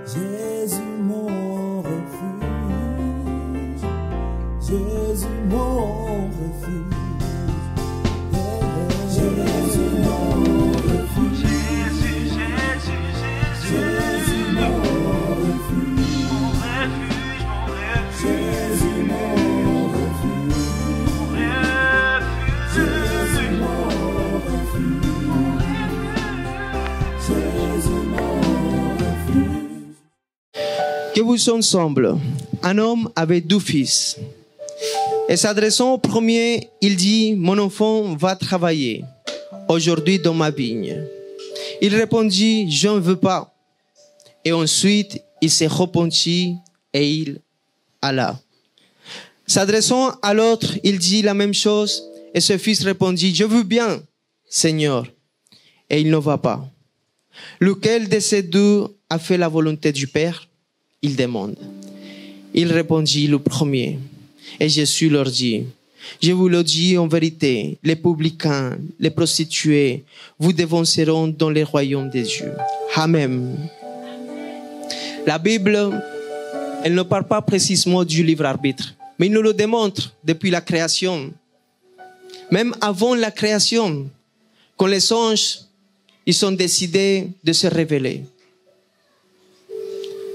Jésus mon refuge, Jésus mon refuge, Jésus mon refuge, Jésus mon refuge, Jésus mon refuge, Jésus mon refuge, Jésus mon refuge. Que vous ensemble, un homme avait 2 fils. Et s'adressant au premier, il dit, mon enfant va travailler aujourd'hui dans ma vigne. Il répondit, je ne veux pas. Et ensuite, il s'est repenti et il alla. S'adressant à l'autre, il dit la même chose. Et ce fils répondit, je veux bien, Seigneur. Et il ne va pas. Lequel de ces 2 a fait la volonté du Père? Il demande. Il répondit, le premier. Et Jésus leur dit, je vous le dis en vérité, les publicains, les prostituées, vous dévanceront dans le royaume des Dieux. Amen. La Bible, elle ne parle pas précisément du livre arbitre, mais il nous le démontre depuis la création. Même avant la création, quand les anges, ils ont décidé de se révéler.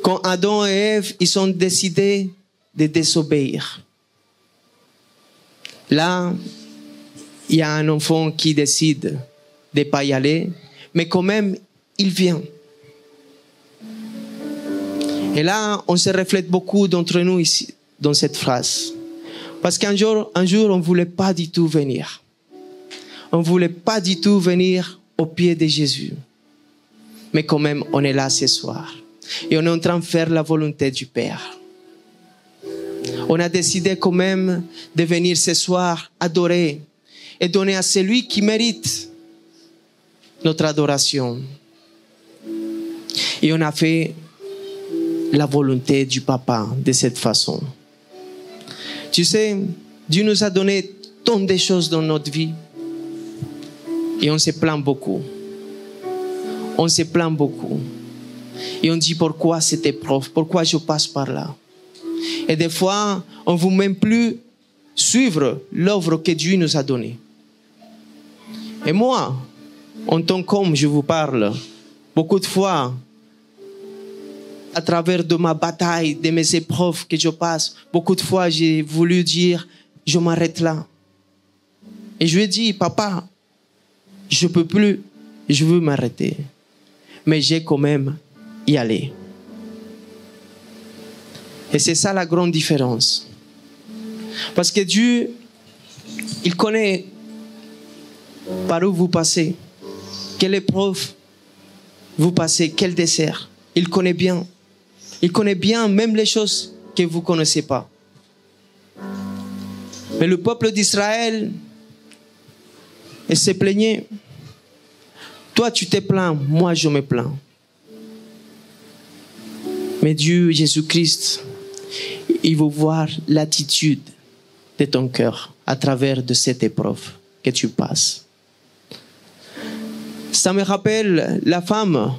Quand Adam et Ève, ils ont décidé de désobéir. Là, il y a un enfant qui décide de ne pas y aller, mais quand même, il vient. Et là, on se reflète beaucoup d'entre nous ici, dans cette phrase. Parce qu'un jour, on ne voulait pas du tout venir. On ne voulait pas du tout venir au pied de Jésus. Mais quand même, on est là ce soir. Et on est en train de faire la volonté du Père. On a décidé quand même de venir ce soir adorer et donner à celui qui mérite notre adoration. Et on a fait la volonté du Papa de cette façon. Tu sais, Dieu nous a donné tant de choses dans notre vie et on se plaint beaucoup. On se plaint beaucoup. Et on dit pourquoi cette épreuve, pourquoi je passe par là. Et des fois, on ne veut même plus suivre l'œuvre que Dieu nous a donnée. Et moi, en tant qu'homme, je vous parle, beaucoup de fois, à travers de ma bataille, de mes épreuves que je passe, beaucoup de fois, j'ai voulu dire, je m'arrête là. Et je lui ai dit, papa, je ne peux plus, je veux m'arrêter. Mais j'ai quand même y aller. Et c'est ça la grande différence. Parce que Dieu, il connaît par où vous passez, quelle épreuve vous passez, quel désert. Il connaît bien. Il connaît bien même les choses que vous ne connaissez pas. Mais le peuple d'Israël, il se plaignait. Toi, tu te plains, moi, je me plains. Mais Dieu, Jésus-Christ, il veut voir l'attitude de ton cœur à travers de cette épreuve que tu passes. Ça me rappelle la femme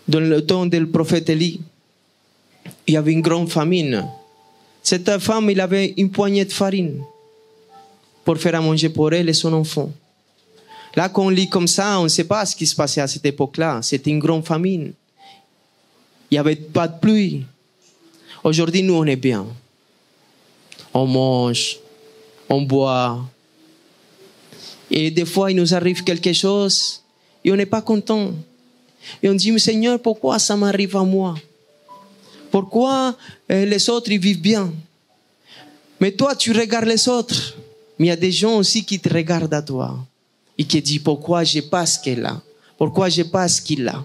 dans le temps du prophète Élie. Il y avait une grande famine. Cette femme, il avait une poignée de farine pour faire à manger pour elle et son enfant. Là, quand on lit comme ça, on ne sait pas ce qui se passait à cette époque-là. C'était une grande famine. Il n'y avait pas de pluie. Aujourd'hui, nous, on est bien. On mange, on boit. Et des fois, il nous arrive quelque chose et on n'est pas content. Et on dit, mais Seigneur, pourquoi ça m'arrive à moi? Pourquoi les autres, ils vivent bien? Mais toi, tu regardes les autres. Mais il y a des gens aussi qui te regardent à toi. Et qui disent, pourquoi je n'ai pas ce qu'elle a? Pourquoi je n'ai pas ce qu'il a?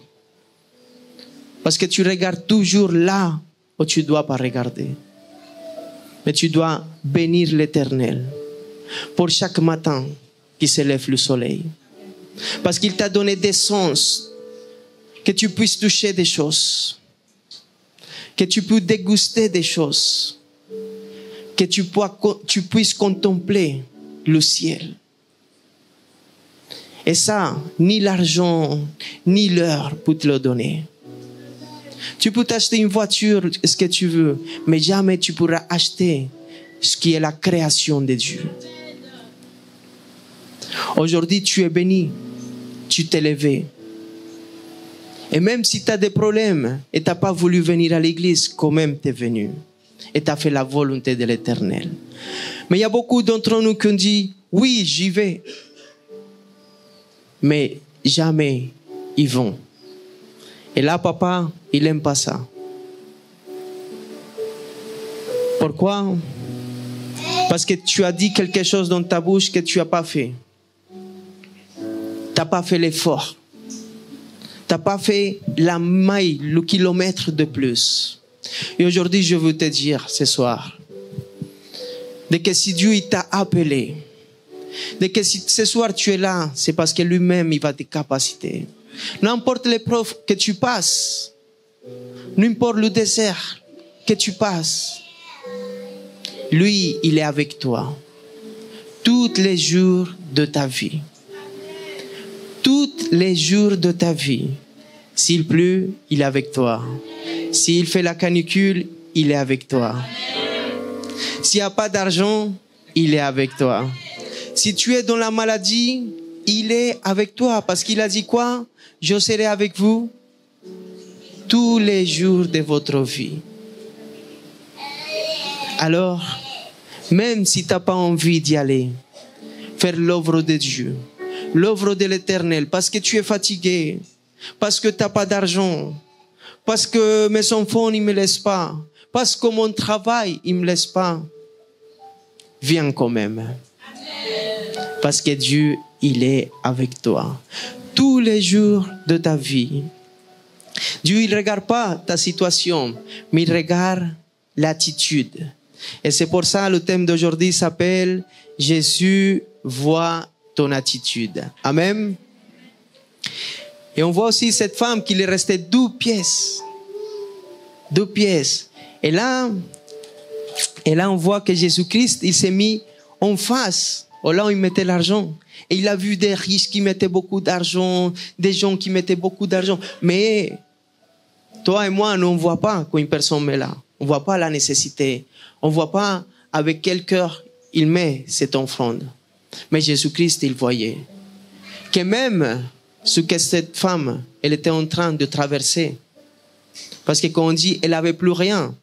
Parce que tu regardes toujours là où tu ne dois pas regarder. Mais tu dois bénir l'Éternel pour chaque matin qui se lève le soleil. Parce qu'il t'a donné des sens, que tu puisses toucher des choses, que tu puisses déguster des choses, que tu puisses contempler le ciel. Et ça, ni l'argent, ni l'heure peut te le donner. Tu peux t'acheter une voiture, ce que tu veux, mais jamais tu pourras acheter ce qui est la création de Dieu. Aujourd'hui, tu es béni, tu t'es levé. Et même si tu as des problèmes et tu n'as pas voulu venir à l'église, quand même tu es venu. Et tu as fait la volonté de l'Éternel. Mais il y a beaucoup d'entre nous qui ont dit, oui, j'y vais. Mais jamais ils vont. Et là, papa, il n'aime pas ça. Pourquoi? Parce que tu as dit quelque chose dans ta bouche que tu n'as pas fait. Tu n'as pas fait l'effort. Tu n'as pas fait la maille, le kilomètre de plus. Et aujourd'hui, je veux te dire ce soir, de que si Dieu il t'a appelé, de que si ce soir tu es là, c'est parce que lui-même il va te capaciter. N'importe l'épreuve que tu passes, n'importe le désert que tu passes, lui, il est avec toi. Tous les jours de ta vie. Tous les jours de ta vie. S'il pleut, il est avec toi. S'il fait la canicule, il est avec toi. S'il n'y a pas d'argent, il est avec toi. Si tu es dans la maladie, il est avec toi. Parce qu'il a dit quoi? Je serai avec vous tous les jours de votre vie. Alors, même si tu n'as pas envie d'y aller, faire l'œuvre de Dieu, l'œuvre de l'Éternel, parce que tu es fatigué, parce que tu n'as pas d'argent, parce que mes enfants ne me laissent pas, parce que mon travail ne me laisse pas, viens quand même. Parce que Dieu, il est avec toi. Tous les jours de ta vie. Dieu, il ne regarde pas ta situation, mais il regarde l'attitude. Et c'est pour ça le thème d'aujourd'hui s'appelle « Jésus voit ton attitude ». Amen. Et on voit aussi cette femme qui lui restait 2 pièces. 2 pièces. Et là, on voit que Jésus-Christ, il s'est mis en face. Là où il mettait l'argent. Et il a vu des riches qui mettaient beaucoup d'argent, des gens qui mettaient beaucoup d'argent. Mais toi et moi, nous, on ne voit pas quand une personne met là. On ne voit pas la nécessité. On ne voit pas avec quel cœur il met cette offrande. Mais Jésus-Christ, il voyait. Que même ce que cette femme, elle était en train de traverser. Parce que quand on dit, elle n'avait plus rien.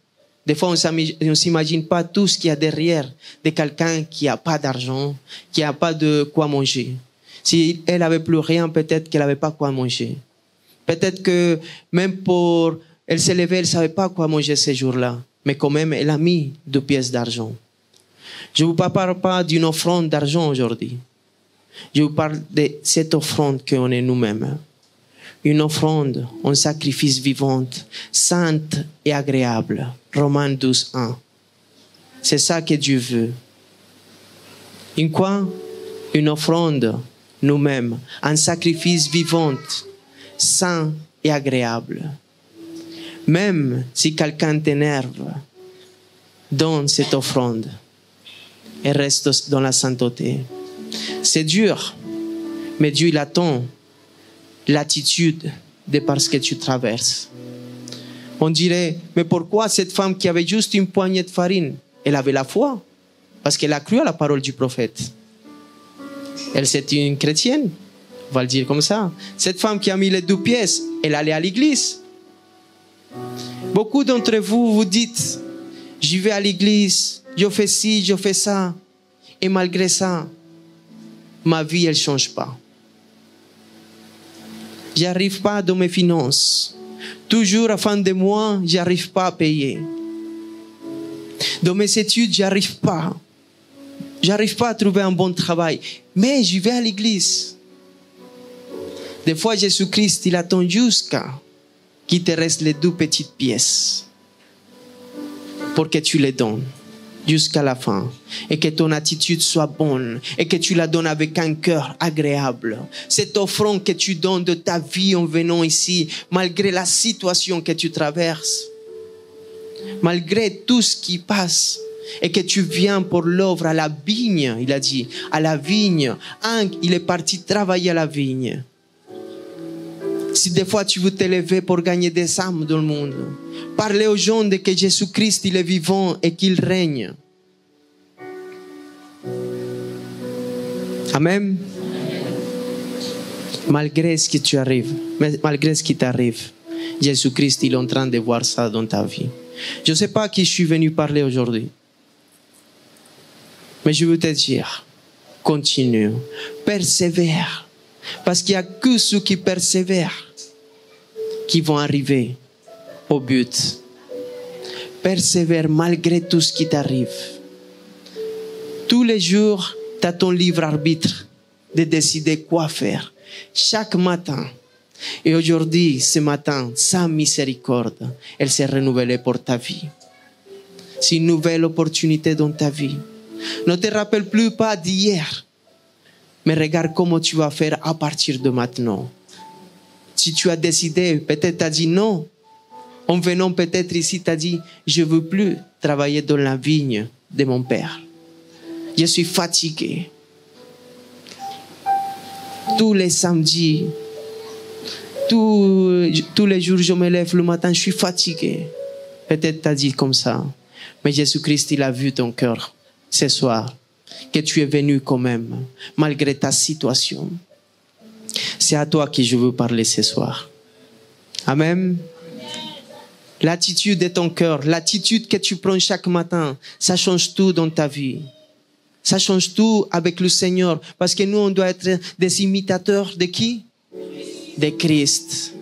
Des fois, on ne s'imagine pas tout ce qu'il y a derrière de quelqu'un qui n'a pas d'argent, qui n'a pas de quoi manger. Si elle n'avait plus rien, peut-être qu'elle n'avait pas quoi manger. Peut-être que même pour... Elle s'est levée, elle ne savait pas quoi manger ces jours-là. Mais quand même, elle a mis 2 pièces d'argent. Je ne vous parle pas d'une offrande d'argent aujourd'hui. Je vous parle de cette offrande qu'on est nous-mêmes. Une offrande, un sacrifice vivante, sainte et agréable. Romains 12, 1. C'est ça que Dieu veut. Une quoi? Une offrande, nous-mêmes. Un sacrifice vivant, saint et agréable. Même si quelqu'un t'énerve, donne cette offrande et reste dans la sainteté. C'est dur, mais Dieu il attend l'attitude de parce que tu traverses. On dirait, mais pourquoi cette femme qui avait juste une poignée de farine, elle avait la foi? Parce qu'elle a cru à la parole du prophète. Elle, c'était une chrétienne, on va le dire comme ça. Cette femme qui a mis les 2 pièces, elle allait à l'église. Beaucoup d'entre vous, vous dites, j'y vais à l'église, je fais ci, je fais ça. Et malgré ça, ma vie, elle ne change pas. J'arrive pas dans mes finances. Toujours à fin de mois, j'arrive pas à payer. Dans mes études, j'arrive pas. J'arrive pas à trouver un bon travail. Mais je vais à l'église. Des fois, Jésus-Christ, il attend jusqu'à qu'il te reste les 2 petites pièces pour que tu les donnes jusqu'à la fin et que ton attitude soit bonne et que tu la donnes avec un cœur agréable. Cette offrande que tu donnes de ta vie en venant ici, malgré la situation que tu traverses, malgré tout ce qui passe, et que tu viens pour l'œuvre à la vigne, il a dit, à la vigne. Il est parti travailler à la vigne. Si des fois tu veux t'élever pour gagner des âmes dans le monde, parlez aux gens de que Jésus-Christ il est vivant et qu'il règne. Amen. Malgré ce qui t'arrive, Jésus-Christ il est en train de voir ça dans ta vie. Je ne sais pas à qui je suis venu parler aujourd'hui, mais je veux te dire, continue, persévère, parce qu'il n'y a que ceux qui persévèrent qui vont arriver au but. Persévère malgré tout ce qui t'arrive. Tous les jours, tu as ton libre arbitre de décider quoi faire. Chaque matin. Et aujourd'hui, ce matin, sa miséricorde, elle s'est renouvelée pour ta vie. C'est une nouvelle opportunité dans ta vie. Ne te rappelle plus pas d'hier, mais regarde comment tu vas faire à partir de maintenant. Si tu as décidé, peut-être tu as dit non. En venant peut-être ici, tu as dit, je ne veux plus travailler dans la vigne de mon père. Je suis fatigué. Tous les samedis, tous les jours, je me lève le matin, je suis fatigué. Peut-être tu as dit comme ça. Mais Jésus-Christ, il a vu ton cœur ce soir, que tu es venu quand même, malgré ta situation. C'est à toi que je veux parler ce soir. Amen. L'attitude de ton cœur, l'attitude que tu prends chaque matin, ça change tout dans ta vie. Ça change tout avec le Seigneur. Parce que nous, on doit être des imitateurs de qui? De Christ.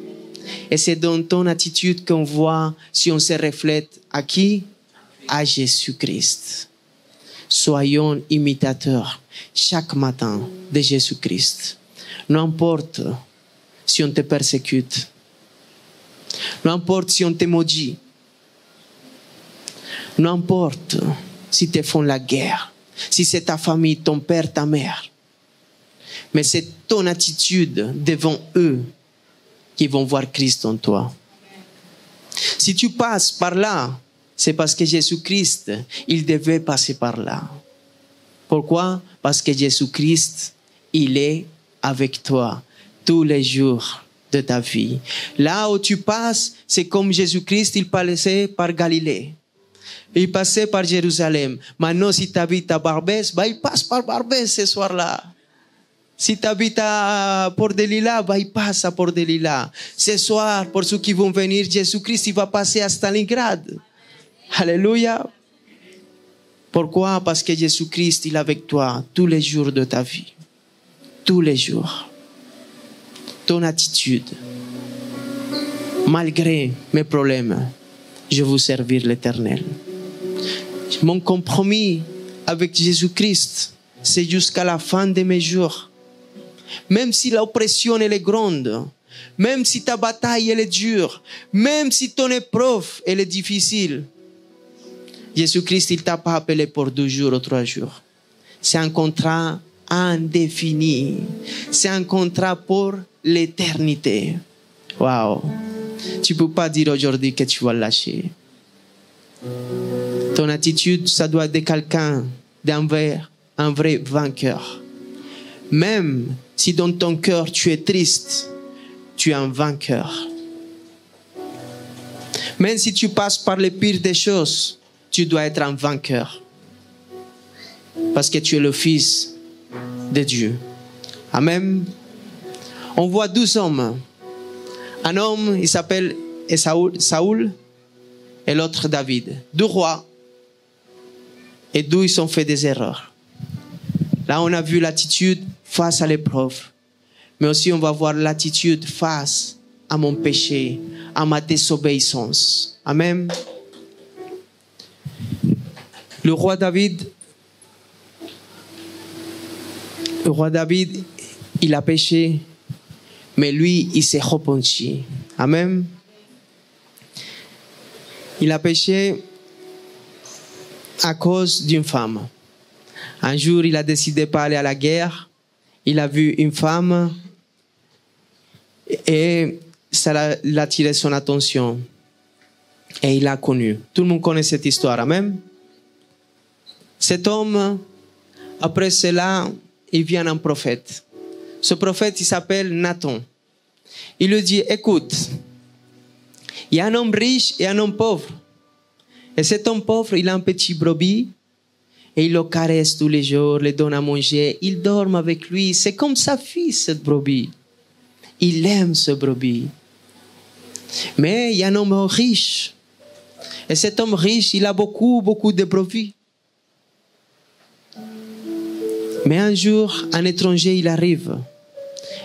Et c'est dans ton attitude qu'on voit si on se reflète à qui? À Jésus-Christ. Soyons imitateurs chaque matin de Jésus-Christ. N'importe si on te persécute. N'importe si on te maudit. N'importe si te font la guerre. Si c'est ta famille, ton père, ta mère. Mais c'est ton attitude devant eux qui vont voir Christ en toi. Si tu passes par là, c'est parce que Jésus-Christ, il devait passer par là. Pourquoi? Parce que Jésus-Christ, il est avec toi tous les jours de ta vie. Là où tu passes, c'est comme Jésus-Christ, il passait par Galilée. Il passait par Jérusalem. Maintenant, si tu habites à Barbès, il passe par Barbès ce soir-là. Si tu habites à Port-de-Lilas, il passe à Port-de-Lilas. Ce soir, pour ceux qui vont venir, Jésus-Christ, il va passer à Stalingrad. Alléluia. Pourquoi? Parce que Jésus-Christ, il est avec toi tous les jours de ta vie. Tous les jours. Ton attitude. Malgré mes problèmes, je veux servir l'Éternel. Mon compromis avec Jésus-Christ, c'est jusqu'à la fin de mes jours. Même si l'oppression elle est grande, même si ta bataille elle est dure, même si ton épreuve elle est difficile, Jésus-Christ il t'a pas appelé pour 2 jours ou 3 jours. C'est un contrat indéfini. C'est un contrat pour l'éternité. Waouh! Tu peux pas dire aujourd'hui que tu vas lâcher. Ton attitude, ça doit être de quelqu'un, un vrai vainqueur. Même si dans ton cœur tu es triste, tu es un vainqueur. Même si tu passes par le pire des choses, tu dois être un vainqueur. Parce que tu es le fils de Dieu. Amen. On voit 2 hommes. Un homme, il s'appelle Saoul et l'autre David. 2 rois. Et 2, ils ont fait des erreurs. Là, on a vu l'attitude face à l'épreuve. Mais aussi, on va voir l'attitude face à mon péché, à ma désobéissance. Amen. Le roi David, il a péché, mais lui, il s'est repenti. Amen. Il a péché à cause d'une femme. Un jour, il a décidé de pas aller à la guerre. Il a vu une femme et ça l'a attiré son attention. Et il l'a connue. Tout le monde connaît cette histoire. Amen. Cet homme, après cela, il vient un prophète. Ce prophète, il s'appelle Nathan. Il lui dit, écoute, il y a un homme riche et un homme pauvre. Et cet homme pauvre, il a un petit brebis et il le caresse tous les jours, le donne à manger, il dort avec lui. C'est comme sa fille, cette brebis. Il aime ce brebis. Mais il y a un homme riche. Et cet homme riche, il a beaucoup de brebis. Mais un jour, un étranger, il arrive.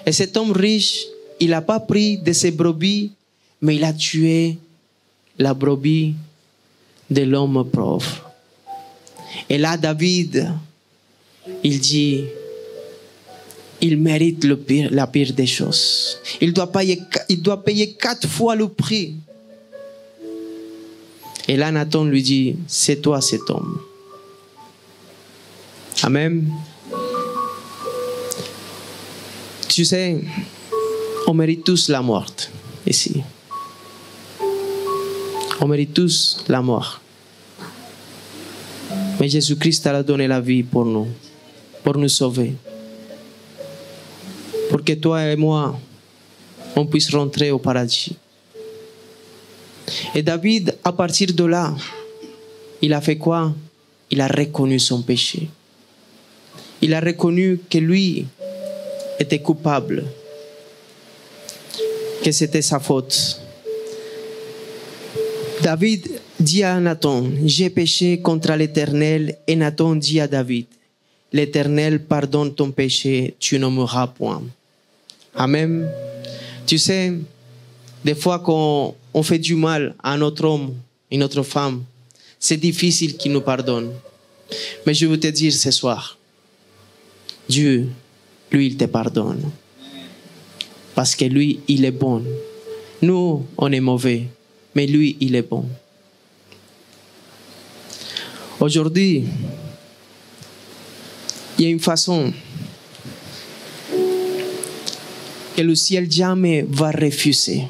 Et cet homme riche, il n'a pas pris de ses brebis, mais il a tué la brebis de l'homme pauvre. Et là, David, il dit, il mérite la pire des choses. Il doit payer 4 fois le prix. Et là, Nathan lui dit, c'est toi cet homme. Amen. Tu sais, on mérite tous la mort ici. On mérite tous la mort. Mais Jésus-Christ a donné la vie pour nous sauver. Pour que toi et moi, on puisse rentrer au paradis. Et David, à partir de là, il a fait quoi? Il a reconnu son péché. Il a reconnu que lui était coupable, que c'était sa faute. David dit à Nathan, j'ai péché contre l'Éternel. Et Nathan dit à David, l'Éternel pardonne ton péché, tu ne mourras point. Amen. Tu sais, des fois quand on fait du mal à un autre homme, une autre femme, c'est difficile qu'il nous pardonne. Mais je veux te dire ce soir, Dieu, lui, il te pardonne. Parce que lui, il est bon. Nous, on est mauvais. Mais lui, il est bon. Aujourd'hui, il y a une façon que le ciel jamais va refuser.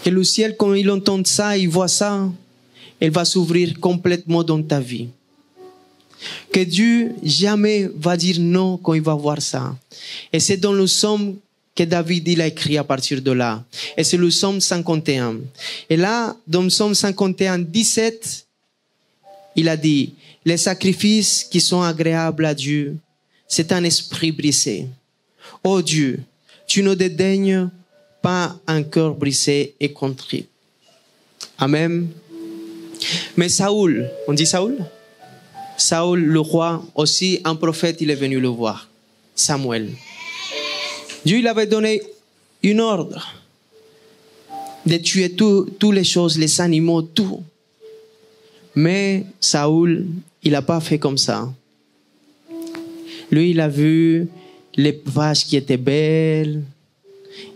Que le ciel, quand il entend ça, il voit ça, il va s'ouvrir complètement dans ta vie. Que Dieu jamais va dire non quand il va voir ça. Et c'est dans le psaume que David il a écrit à partir de là. Et c'est le psaume 51. Et là, dans le psaume 51, 17, il a dit, les sacrifices qui sont agréables à Dieu, c'est un esprit brisé. Ô Dieu, tu ne dédaignes pas un cœur brisé et contrit. Amen. Mais Saoul, on dit Saoul? Saoul, le roi, aussi un prophète, il est venu le voir. Samuel. Dieu il avait donné une ordre de tuer toutes les choses, les animaux, tout. Mais Saoul, il n'a pas fait comme ça. Lui, il a vu les vaches qui étaient belles.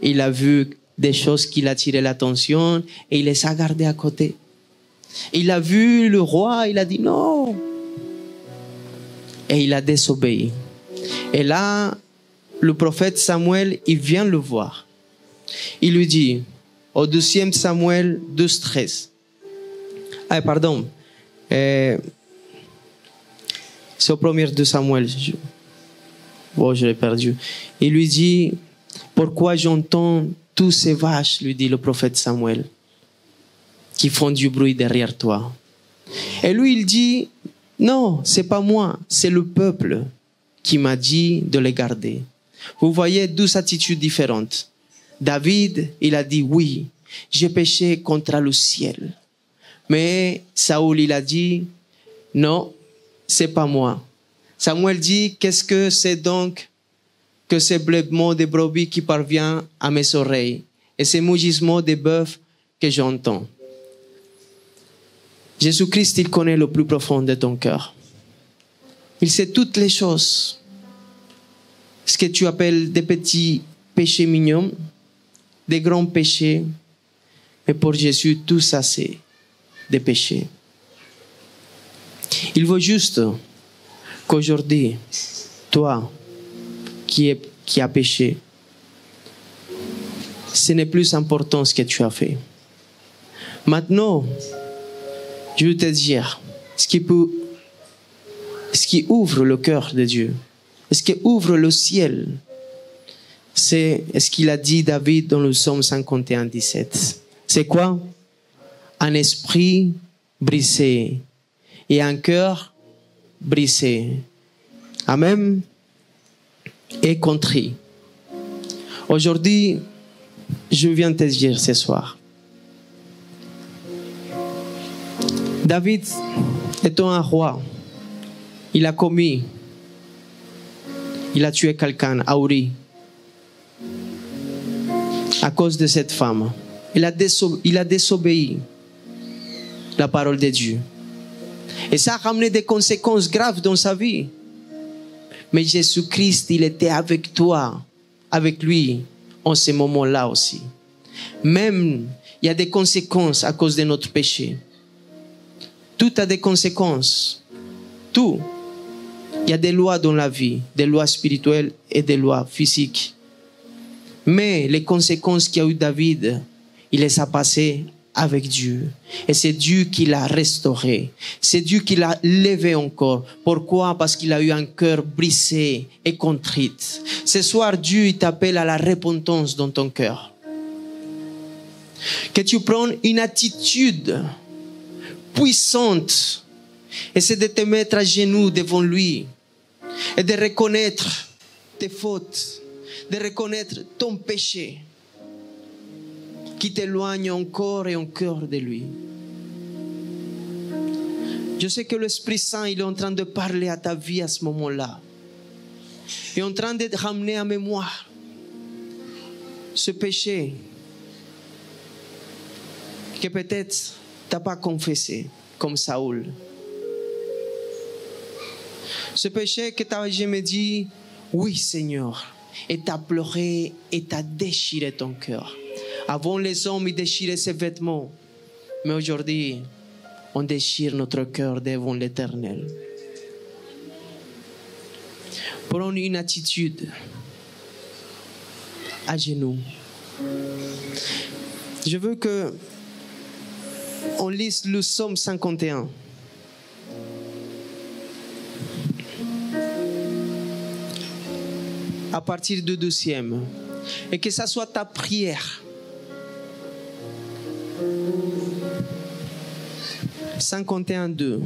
Il a vu des choses qui l'attiraient l'attention et il les a gardées à côté. Il a vu le roi, il a dit non. Et il a désobéi. Et là, le prophète Samuel, il vient le voir. Il lui dit, au 2e Samuel 12:13. Ah, pardon. C'est au 1er de Samuel. Bon, je l'ai perdu. Il lui dit, pourquoi j'entends tous ces vaches, lui dit le prophète Samuel, qui font du bruit derrière toi. Et lui, il dit, non, c'est pas moi, c'est le peuple qui m'a dit de les garder. Vous voyez 12 attitudes différentes. David, il a dit, oui, j'ai péché contre le ciel. Mais Saoul, il a dit, non, c'est pas moi. Samuel dit, qu'est-ce que c'est donc que ces blêements de brebis qui parvient à mes oreilles et ces mugissements de bœuf que j'entends. Jésus-Christ, il connaît le plus profond de ton cœur. Il sait toutes les choses. Ce que tu appelles des petits péchés mignons, des grands péchés. Mais pour Jésus, tout ça, c'est des péchés. Il veut juste qu'aujourd'hui, toi qui as péché, ce n'est plus important ce que tu as fait. Maintenant, je veux te dire ce qui ouvre le cœur de Dieu, ce qui ouvre le ciel, c'est ce qu'il a dit David dans le psaume 51, 17. C'est quoi? Un esprit brisé et un cœur brisé. Amen. Et contrit. Aujourd'hui, je viens te dire ce soir. David étant un roi, il a tué quelqu'un, Auri, à cause de cette femme. Il a désobéi la parole de Dieu. Et ça a ramené des conséquences graves dans sa vie. Mais Jésus-Christ, il était avec toi, avec lui, en ce moment-là aussi. Même, il y a des conséquences à cause de notre péché. Tout a des conséquences. Tout. Il y a des lois dans la vie, des lois spirituelles et des lois physiques. Mais les conséquences qu'il y a eu David, il les a passées avec Dieu. Et c'est Dieu qui l'a restauré. C'est Dieu qui l'a levé encore. Pourquoi? Parce qu'il a eu un cœur brisé et contrit. Ce soir, Dieu t'appelle à la repentance dans ton cœur. Que tu prennes une attitude puissante. Et c'est de te mettre à genoux devant lui. Et de reconnaître tes fautes. De reconnaître ton péché. Qui t'éloigne encore et encore de lui. Je sais que l'Esprit Saint, il est en train de parler à ta vie à ce moment-là. Il est en train de te ramener à mémoire ce péché que peut-être tu n'as pas confessé, comme Saoul. Ce péché que tu as jamais dit, oui Seigneur, et tu as pleuré et tu as déchiré ton cœur. Avant, les hommes, ils déchiraient ses vêtements. Mais aujourd'hui, on déchire notre cœur devant l'Éternel. Prenons une attitude à genoux. Je veux que on lise le psaume 51. À partir du 12e. Et que ça soit ta prière. 51:2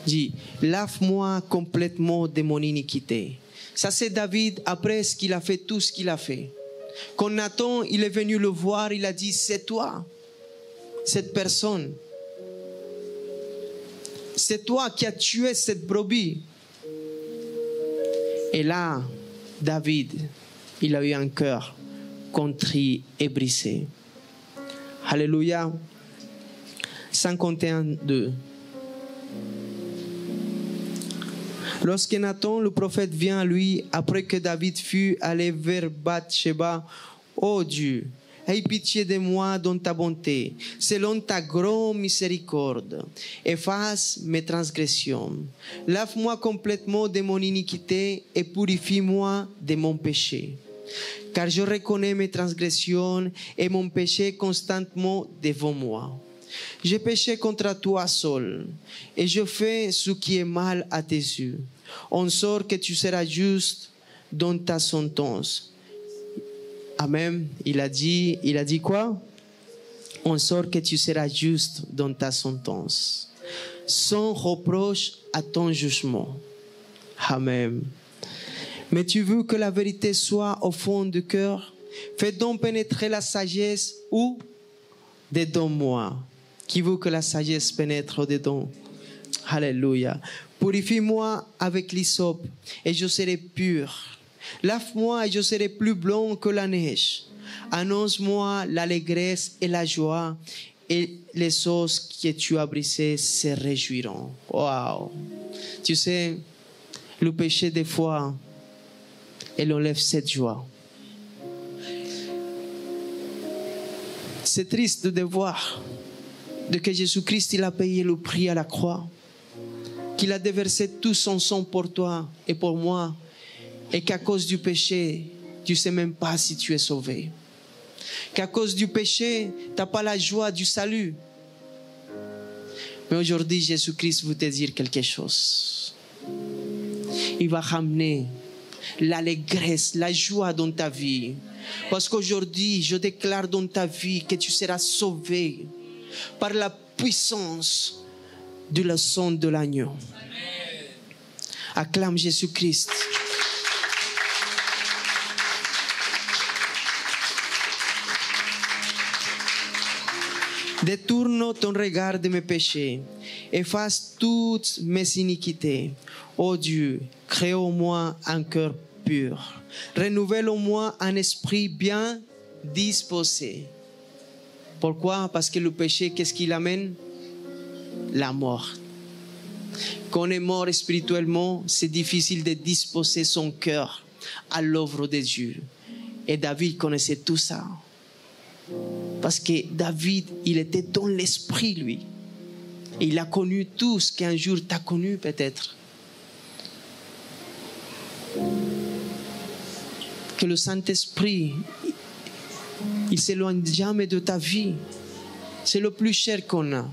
dit: lave-moi complètement de mon iniquité. Ça c'est David après ce qu'il a fait, tout ce qu'il a fait. Quand Nathan il est venu le voir, il a dit: c'est toi, cette personne. C'est toi qui as tué cette brebis. Et là, David, il a eu un cœur contrit et brisé. Alléluia. 51:2. Lorsque Nathan, le prophète, vient à lui, après que David fut allé vers Bathsheba, ô Dieu, aie pitié de moi dans ta bonté, selon ta grande miséricorde. Efface mes transgressions. Lave-moi complètement de mon iniquité et purifie-moi de mon péché. Car je reconnais mes transgressions et mon péché constamment devant moi. J'ai péché contre toi seul et je fais ce qui est mal à tes yeux. En sorte que tu seras juste dans ta sentence. Amen. Il a dit quoi? En sorte que tu seras juste dans ta sentence. Sans reproche à ton jugement. Amen. Mais tu veux que la vérité soit au fond du cœur? Fais donc pénétrer la sagesse où? Dedans moi. Qui veut que la sagesse pénètre dedans? Alléluia. Purifie-moi avec l'hysope et je serai pur. Lave-moi et je serai plus blanc que la neige. Annonce-moi l'allégresse et la joie et les os que tu as brisés se réjouiront. Wow. Tu sais, le péché des fois, il enlève cette joie. C'est triste de voir que Jésus-Christ il a payé le prix à la croix, qu'il a déversé tout son sang pour toi et pour moi, et qu'à cause du péché, tu ne sais même pas si tu es sauvé. Qu'à cause du péché, tu n'as pas la joie du salut. Mais aujourd'hui, Jésus-Christ veut te dire quelque chose. Il va ramener l'allégresse, la joie dans ta vie. Parce qu'aujourd'hui, je déclare dans ta vie que tu seras sauvé par la puissance de la sang de l'agneau. Acclame Jésus-Christ. Détourne ton regard de mes péchés, efface toutes mes iniquités. Ô Dieu, crée en moi un cœur pur. Renouvelle en moi un esprit bien disposé. Pourquoi? Parce que le péché, qu'est-ce qu'il amène? La mort. Quand on est mort spirituellement, c'est difficile de disposer son cœur à l'œuvre de Dieu. Et David connaissait tout ça. Parce que David, il était dans l'esprit, lui. Et il a connu tout ce qu'un jour tu as connu, peut-être. Que le Saint-Esprit, il ne s'éloigne jamais de ta vie. C'est le plus cher qu'on a.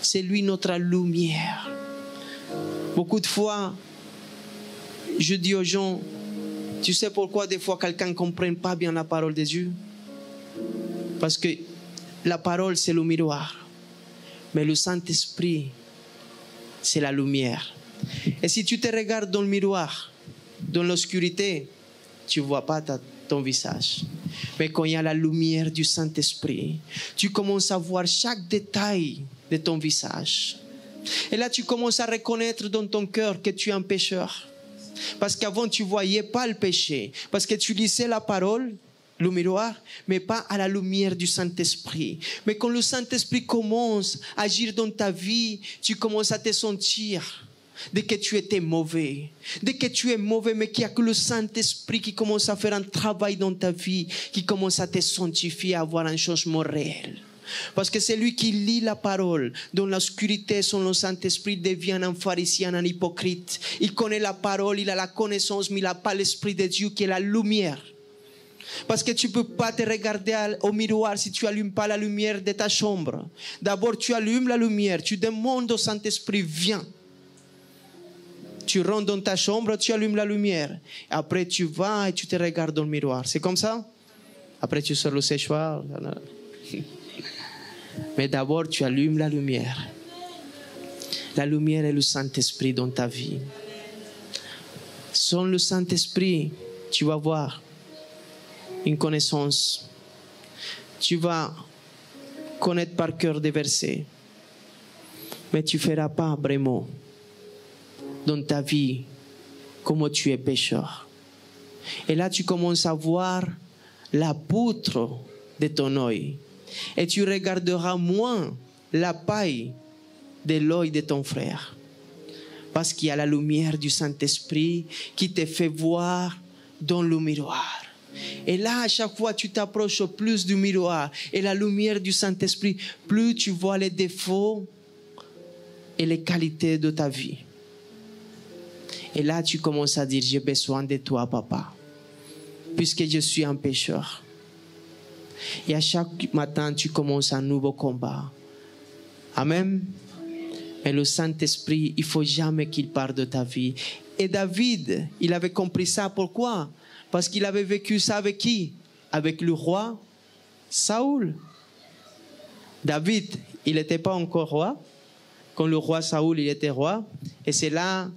C'est lui notre lumière. Beaucoup de fois, je dis aux gens, tu sais pourquoi des fois quelqu'un ne comprend pas bien la parole de Dieu? Parce que la parole, c'est le miroir. Mais le Saint-Esprit, c'est la lumière. Et si tu te regardes dans le miroir, dans l'obscurité, tu ne vois pas ton visage. Mais quand il y a la lumière du Saint-Esprit, tu commences à voir chaque détail de ton visage. Et là, tu commences à reconnaître dans ton cœur que tu es un pécheur. Parce qu'avant, tu ne voyais pas le péché. Parce que tu lisais la parole, le miroir, mais pas à la lumière du Saint-Esprit. Mais quand le Saint-Esprit commence à agir dans ta vie, tu commences à te sentir de que tu étais mauvais, de que tu es mauvais, mais qu'il n'y a que le Saint-Esprit qui commence à faire un travail dans ta vie, qui commence à te sanctifier, à avoir un changement réel. Parce que c'est lui qui lit la parole. Dans l'obscurité, son le Saint-Esprit devient un pharisien, un hypocrite. Il connaît la parole, il a la connaissance, mais il n'a pas l'Esprit de Dieu qui est la lumière. Parce que tu ne peux pas te regarder au miroir si tu n'allumes pas la lumière de ta chambre. D'abord, tu allumes la lumière, tu demandes au Saint-Esprit, viens. Tu rentres dans ta chambre, tu allumes la lumière. Après, tu vas et tu te regardes dans le miroir. C'est comme ça? Après, tu sors le séchoir. Mais d'abord, tu allumes la lumière. La lumière est le Saint-Esprit dans ta vie. Sans le Saint-Esprit, tu vas voir une connaissance. Tu vas connaître par cœur des versets. Mais tu ne feras pas vraiment dans ta vie comment tu es pécheur. Et là, tu commences à voir la poutre de ton œil. Et tu regarderas moins la paille de l'œil de ton frère. Parce qu'il y a la lumière du Saint-Esprit qui te fait voir dans le miroir. Et là, à chaque fois, tu t'approches plus du miroir et la lumière du Saint-Esprit, plus tu vois les défauts et les qualités de ta vie. Et là, tu commences à dire, j'ai besoin de toi, papa, puisque je suis un pécheur. Et à chaque matin, tu commences un nouveau combat. Amen. Mais le Saint-Esprit, il ne faut jamais qu'il parte de ta vie. Et David, il avait compris ça. Pourquoi? Parce qu'il avait vécu ça avec qui? Avec le roi Saoul. David, il n'était pas encore roi. Quand le roi Saoul, il était roi. Et c'est là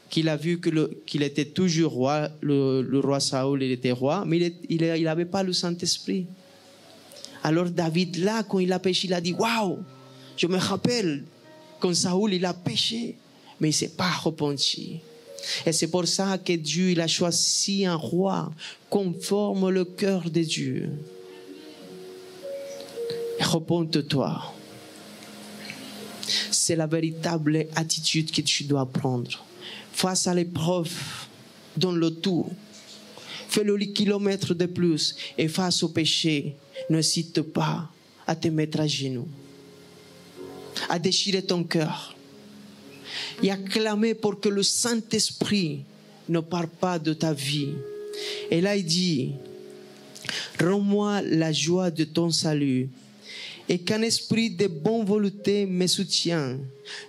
qu'il a vu qu'il était toujours roi. Le roi Saoul, il était roi. Mais il n'avait pas le Saint-Esprit. Alors David, là, quand il a péché, il a dit, waouh, je me rappelle quand Saoul, il a péché. Mais il ne s'est pas repenti. Et c'est pour ça que Dieu il a choisi un roi conforme le cœur de Dieu. Repente-toi. C'est la véritable attitude que tu dois prendre. Face à l'épreuve, dans le tout, fais le kilomètre de plus et face au péché, n'hésite pas à te mettre à genoux, à déchirer ton cœur. Et à clamer pour que le Saint-Esprit ne parte pas de ta vie. Et là, il dit, rends-moi la joie de ton salut et qu'un esprit de bonne volonté me soutienne.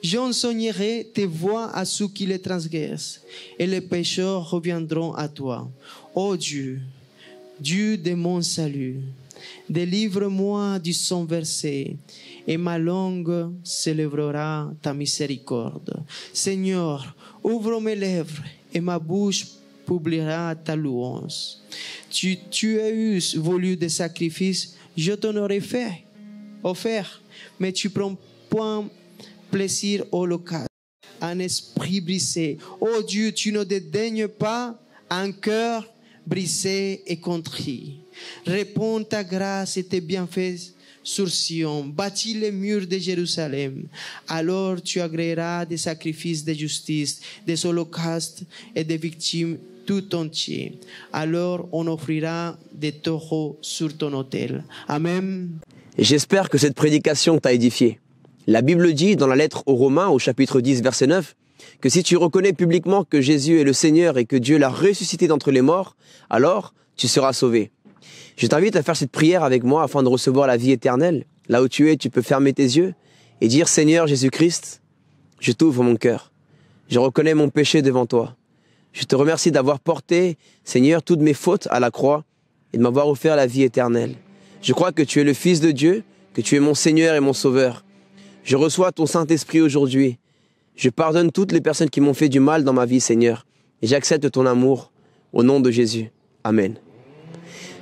J'enseignerai tes voies à ceux qui les transgressent et les pécheurs reviendront à toi. Ô Dieu, Dieu de mon salut, délivre-moi du sang versé, et ma langue célébrera ta miséricorde. Seigneur, ouvre mes lèvres, et ma bouche publiera ta louange. Tu as eu voulu des sacrifices, je t'en aurais offert, mais tu prends point plaisir au l'holocauste. Un esprit brisé. Oh Dieu, tu ne dédaignes pas un cœur brisé et contrit. Réponds ta grâce et tes bienfaits sur Sion. Bâtis les murs de Jérusalem. Alors tu agréeras des sacrifices de justice, des holocaustes et des victimes tout entier. Alors on offrira des taureaux sur ton autel. Amen. J'espère que cette prédication t'a édifié. La Bible dit dans la lettre aux Romains, au chapitre 10, verset 9, que si tu reconnais publiquement que Jésus est le Seigneur et que Dieu l'a ressuscité d'entre les morts, alors tu seras sauvé. Je t'invite à faire cette prière avec moi afin de recevoir la vie éternelle. Là où tu es, tu peux fermer tes yeux et dire « Seigneur Jésus-Christ, je t'ouvre mon cœur. Je reconnais mon péché devant toi. Je te remercie d'avoir porté, Seigneur, toutes mes fautes à la croix et de m'avoir offert la vie éternelle. Je crois que tu es le Fils de Dieu, que tu es mon Seigneur et mon Sauveur. Je reçois ton Saint-Esprit aujourd'hui. Je pardonne toutes les personnes qui m'ont fait du mal dans ma vie, Seigneur. Et j'accepte ton amour au nom de Jésus. Amen.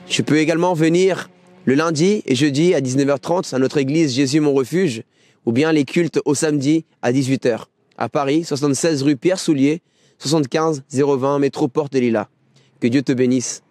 Je peux également venir le lundi et jeudi à 19h30 à notre église Jésus mon refuge, ou bien les cultes au samedi à 18h. À Paris, 76 rue Pierre Soulier, 75 020 métro Porte des Lilas. Que Dieu te bénisse.